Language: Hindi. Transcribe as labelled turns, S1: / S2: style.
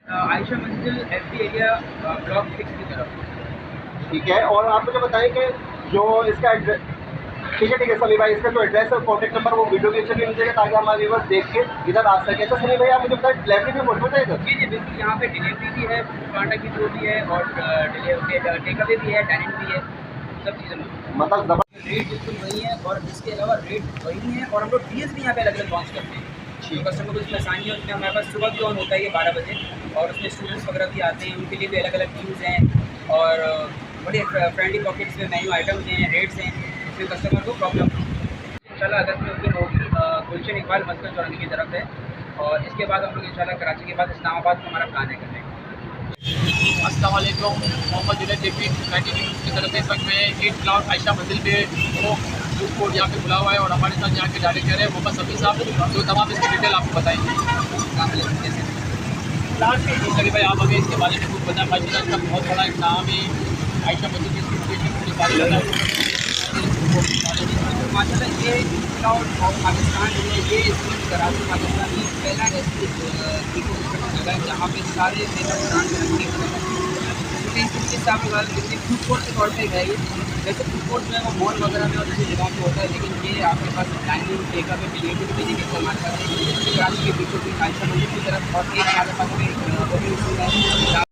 S1: आयशा मंजिल एफडी एरिया ब्लॉक 6 की तरफ।
S2: ठीक है, और आप मुझे बताएं कि जो इसका एड्रेस, ठीक है सनी भाई, इसका जो एड्रेस और कॉन्टैक्ट नंबर वो वीडियो के नीचे भी मिल ताकि हमारे व्यूअर्स देख के इधर आ सके। अच्छा सनी भाई, आप मुझे बताएं डिलीवरी भी मौजूद है इधर?
S1: जी जी बिल्कुल, यहाँ पे डिलीवरी भी है, कांटा की थ्रू भी है और टेकअवे भी है, डाइनिंग भी है, सब चीज़ें मौजूद।
S2: मतलब जबरदस्त।
S1: रेट बिल्कुल वही है और इसके अलावा रेट वही है, और हम लोग डील्स भी यहाँ पे अलग अलग लॉन्च करते हैं। तो कस्टमर को इसमें आसानी होती है। हमारे पास सुबह भी ऑन होता है ये 12 बजे, और उसमें स्टूडेंट्स वगैरह भी आते हैं, उनके लिए भी अलग अलग डील्स हैं और बड़े फ्रेंडली पॉकेट्स में मेन्यू आइटम्स हैं, रेट्स हैं, इसमें कस्टमर को प्रॉब्लम इंशाल्लाह अगस्त में उस दिन होगी। गुलशन इकबाल मस्जिद चौराहे की तरफ है, और इसके बाद हम लोग इंशाल्लाह कराची के बाद इस्लामाबाद में हमारा प्लान है करने का।
S3: अस्सलाम वालेकुम, मोहम्मद जुनैद जेपी 90 न्यूज़ की तरफ से इस वक्त मैं 8 फ्लावर आयशा मंजिल पे वो फूड कोर्ट यहाँ पे खुला हुआ है, और हमारे साथ यहाँ के डायरेक्टर है मोहम्मद सफ़ी साहब, जो तमाम इसकी डिटेल आपको बताएंगे। सभी भाई, आप हमें इसके बारे में कुछ बताएं। माशाल्लाह इसका बहुत बड़ा एक नाम है आयशा मंजिल की
S1: माशाल्लाह ये और पाकिस्तान में ये कराची पाकिस्तान में पहला ऐसी जगह है जहाँ पे सारे मेहनत ब्रांड के साथ फूड कोर्ट के तौर पर है ये। वैसे फूड कोर्ट जो है वो मॉल वगैरह में और दूसरी जगह पे होता है, लेकिन ये आपके पास डाइनिंग टेकअप पे डिलीवरी भी देने के इस्तेमाल करते हैं। कराची के बिल्कुल भी आयशा मंजिल की तरफ, और एक हमारे पास में होटल है